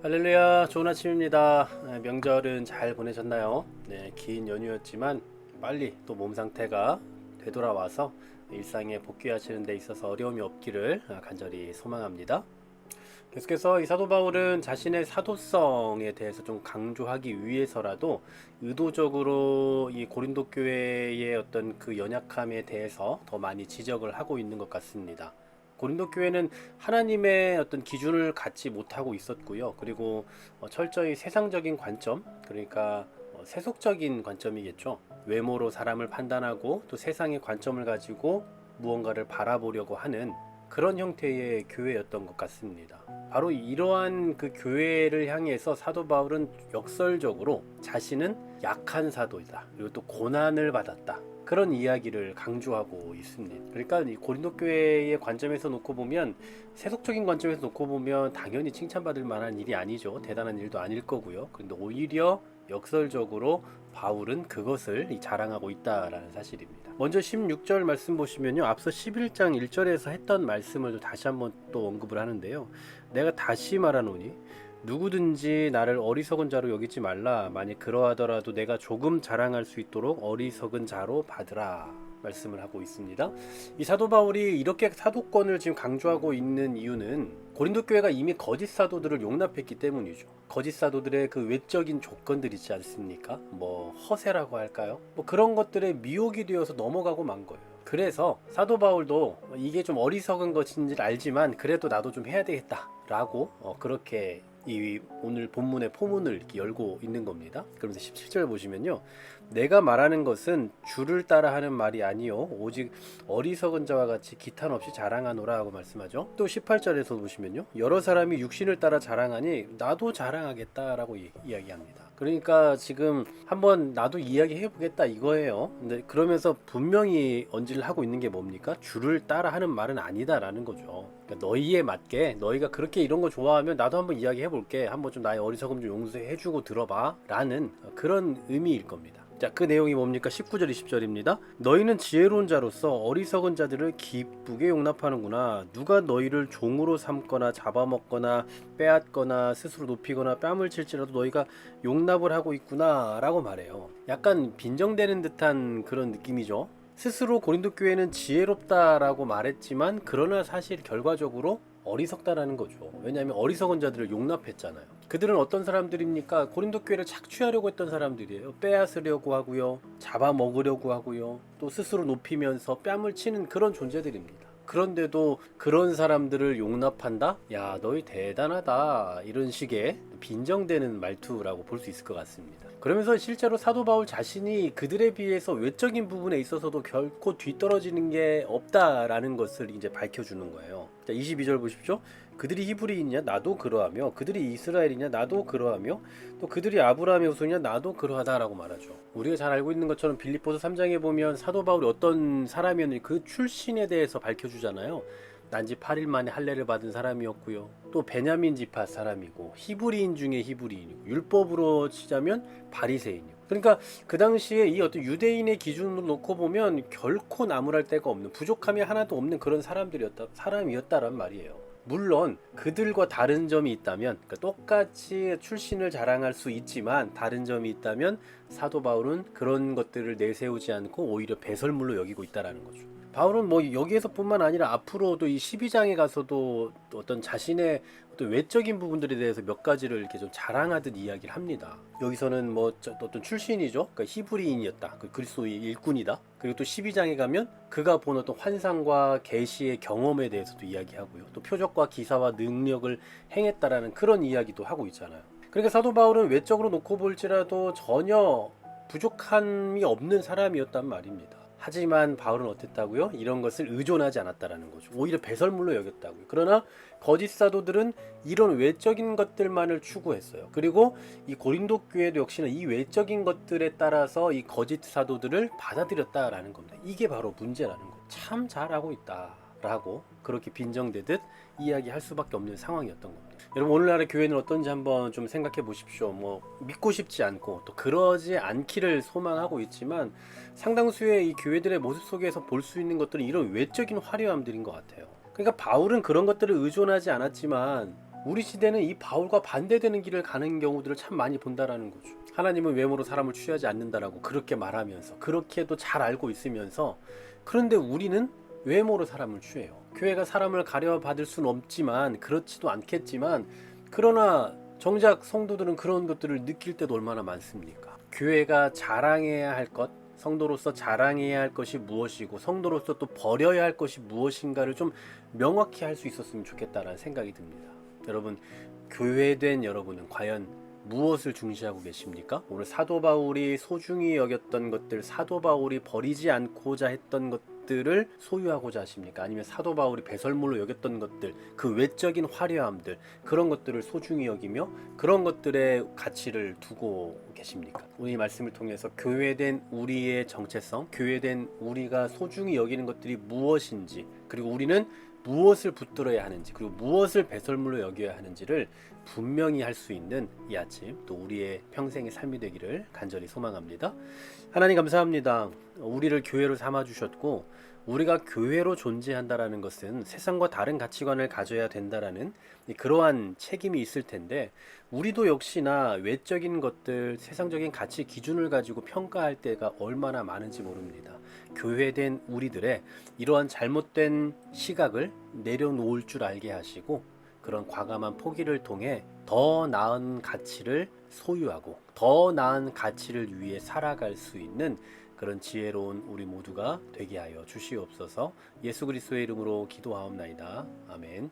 할렐루야, 좋은 아침입니다. 명절은 잘 보내셨나요? 네, 긴 연휴였지만 빨리 또 몸 상태가 되돌아와서 일상에 복귀하시는 데 있어서 어려움이 없기를 간절히 소망합니다. 계속해서 이 사도 바울은 자신의 사도성에 대해서 좀 강조하기 위해서라도 의도적으로 이 고린도 교회의 어떤 그 연약함에 대해서 더 많이 지적을 하고 있는 것 같습니다. 고린도 교회는 하나님의 어떤 기준을 갖지 못하고 있었고요. 그리고 철저히 세상적인 관점, 그러니까 세속적인 관점이겠죠. 외모로 사람을 판단하고 또 세상의 관점을 가지고 무언가를 바라보려고 하는 그런 형태의 교회였던 것 같습니다. 바로 이러한 그 교회를 향해서 사도 바울은 역설적으로 자신은 약한 사도이다. 그리고 또 고난을 받았다. 그런 이야기를 강조하고 있습니다. 그러니까 이 고린도 교회의 관점에서 놓고 보면, 세속적인 관점에서 놓고 보면 당연히 칭찬받을 만한 일이 아니죠. 대단한 일도 아닐 거고요. 그런데 오히려 역설적으로 바울은 그것을 자랑하고 있다라는 사실입니다. 먼저 16절 말씀 보시면요, 앞서 11장 1절에서 했던 말씀을 다시 한번 또 언급을 하는데요. 내가 다시 말하노니 누구든지 나를 어리석은 자로 여기지 말라. 만약 그러하더라도 내가 조금 자랑할 수 있도록 어리석은 자로 받으라. 말씀을 하고 있습니다. 이 사도 바울이 이렇게 사도권을 지금 강조하고 있는 이유는 고린도 교회가 이미 거짓 사도들을 용납했기 때문이죠. 거짓 사도들의 그 외적인 조건들 있지 않습니까? 뭐 허세라고 할까요? 뭐 그런 것들에 미혹이 되어서 넘어가고 만 거예요. 그래서 사도 바울도 이게 좀 어리석은 것인지 알지만 그래도 나도 좀 해야 되겠다 라고 그렇게 이 오늘 본문의 포문을 이렇게 열고 있는 겁니다. 그러면서 17절 보시면요, 내가 말하는 것은 주를 따라 하는 말이 아니요 오직 어리석은 자와 같이 기탄 없이 자랑하노라 하고 말씀하죠. 또 18절에서 보시면요, 여러 사람이 육신을 따라 자랑하니 나도 자랑하겠다라고 이야기합니다. 그러니까 지금 한번 나도 이야기해 보겠다 이거예요. 근데 그러면서 분명히 언지를 하고 있는 게 뭡니까? 주를 따라 하는 말은 아니다라는 거죠. 그러니까 너희에 맞게, 너희가 그렇게 이런 거 좋아하면 나도 한번 이야기해 볼게, 한번 좀 나의 어리석음 좀 용서해 주고 들어봐 라는 그런 의미일 겁니다. 자, 그 내용이 뭡니까? 19절 20절입니다. 너희는 지혜로운 자로서 어리석은 자들을 기쁘게 용납하는구나. 누가 너희를 종으로 삼거나 잡아먹거나 빼앗거나 스스로 높이거나 뺨을 칠지라도 너희가 용납을 하고 있구나 라고 말해요. 약간 빈정대는 듯한 그런 느낌이죠. 스스로 고린도 교회는 지혜롭다라고 말했지만 그러나 사실 결과적으로 어리석다라는 거죠. 왜냐하면 어리석은 자들을 용납했잖아요. 그들은 어떤 사람들입니까? 고린도 교회를 착취하려고 했던 사람들이에요. 빼앗으려고 하고요, 잡아먹으려고 하고요, 또 스스로 높이면서 뺨을 치는 그런 존재들입니다. 그런데도 그런 사람들을 용납한다? 야, 너희 대단하다. 이런 식의 빈정대는 말투라고 볼 수 있을 것 같습니다. 그러면서 실제로 사도 바울 자신이 그들에 비해서 외적인 부분에 있어서도 결코 뒤떨어지는 게 없다라는 것을 이제 밝혀주는 거예요. 자, 22절 보십시오. 그들이 히브리인이냐 나도 그러하며, 그들이 이스라엘이냐 나도 그러하며, 또 그들이 아브라함의 후손이냐 나도 그러하다라고 말하죠. 우리가 잘 알고 있는 것처럼 빌립보서 3장에 보면 사도 바울이 어떤 사람이었는지 그 출신에 대해서 밝혀주잖아요. 난지 8일 만에 할례를 받은 사람이었고요. 또 베냐민 지파 사람이고, 히브리인 중에 히브리인이고, 율법으로 치자면 바리새인이고. 그러니까 그 당시에 이 어떤 유대인의 기준으로 놓고 보면 결코 나무랄 데가 없는, 부족함이 하나도 없는 그런 사람이었다란 말이에요. 물론 그들과 다른 점이 있다면, 그러니까 똑같이 출신을 자랑할 수 있지만 다른 점이 있다면 사도 바울은 그런 것들을 내세우지 않고 오히려 배설물로 여기고 있다라는 거죠. 바울은 뭐 여기에서뿐만 아니라 앞으로도 이 12장에 가서도 어떤 자신의 어떤 외적인 부분들에 대해서 몇 가지를 이렇게 좀 자랑하듯 이야기를 합니다. 여기서는 뭐 어떤 출신이죠. 그러니까 히브리인이었다. 그 그리스도의 일꾼이다. 그리고 또 12장에 가면 그가 본 어떤 환상과 계시의 경험에 대해서도 이야기하고요. 또 표적과 기사와 능력을 행했다라는 그런 이야기도 하고 있잖아요. 그러니까 사도 바울은 외적으로 놓고 볼지라도 전혀 부족함이 없는 사람이었단 말입니다. 하지만 바울은 어땠다고요? 이런 것을 의존하지 않았다라는 거죠. 오히려 배설물로 여겼다고요. 그러나 거짓 사도들은 이런 외적인 것들만을 추구했어요. 그리고 이 고린도 교회도 역시나 이 외적인 것들에 따라서 이 거짓 사도들을 받아들였다라는 겁니다. 이게 바로 문제라는 거예요. 참 잘하고 있다라고 그렇게 빈정대듯 이야기할 수밖에 없는 상황이었던 겁니다. 여러분, 오늘날의 교회는 어떤지 한번 좀 생각해 보십시오. 뭐 믿고 싶지 않고 또 그러지 않기를 소망하고 있지만 상당수의 이 교회들의 모습 속에서 볼 수 있는 것들은 이런 외적인 화려함들인 것 같아요. 그러니까 바울은 그런 것들을 의존하지 않았지만 우리 시대는 이 바울과 반대되는 길을 가는 경우들을 참 많이 본다라는 거죠. 하나님은 외모로 사람을 취하지 않는다라고 그렇게 말하면서, 그렇게도 잘 알고 있으면서, 그런데 우리는 외모로 사람을 취해요. 교회가 사람을 가려받을 수는 없지만, 그렇지도 않겠지만, 그러나 정작 성도들은 그런 것들을 느낄 때도 얼마나 많습니까? 교회가 자랑해야 할 것, 성도로서 자랑해야 할 것이 무엇이고 성도로서 또 버려야 할 것이 무엇인가를 좀 명확히 할 수 있었으면 좋겠다라는 생각이 듭니다. 여러분, 교회된 여러분은 과연 무엇을 중시하고 계십니까? 오늘 사도 바울이 소중히 여겼던 것들, 사도 바울이 버리지 않고자 했던 것들을 소유하고자 하십니까? 아니면 사도 바울이 배설물로 여겼던 것들, 그 외적인 화려함들, 그런 것들을 소중히 여기며 그런 것들의 가치를 두고 계십니까? 오늘 이 말씀을 통해서 교회된 우리의 정체성, 교회된 우리가 소중히 여기는 것들이 무엇인지, 그리고 우리는 무엇을 붙들어야 하는지, 그리고 무엇을 배설물로 여겨야 하는지를 분명히 할 수 있는 이 아침, 또 우리의 평생의 삶이 되기를 간절히 소망합니다. 하나님 감사합니다. 우리를 교회로 삼아주셨고, 우리가 교회로 존재한다라는 것은 세상과 다른 가치관을 가져야 된다라는 그러한 책임이 있을 텐데, 우리도 역시나 외적인 것들, 세상적인 가치 기준을 가지고 평가할 때가 얼마나 많은지 모릅니다. 교회된 우리들의 이러한 잘못된 시각을 내려놓을 줄 알게 하시고, 그런 과감한 포기를 통해 더 나은 가치를 소유하고 더 나은 가치를 위해 살아갈 수 있는 그런 지혜로운 우리 모두가 되게 하여 주시옵소서. 예수 그리스도의 이름으로 기도하옵나이다. 아멘.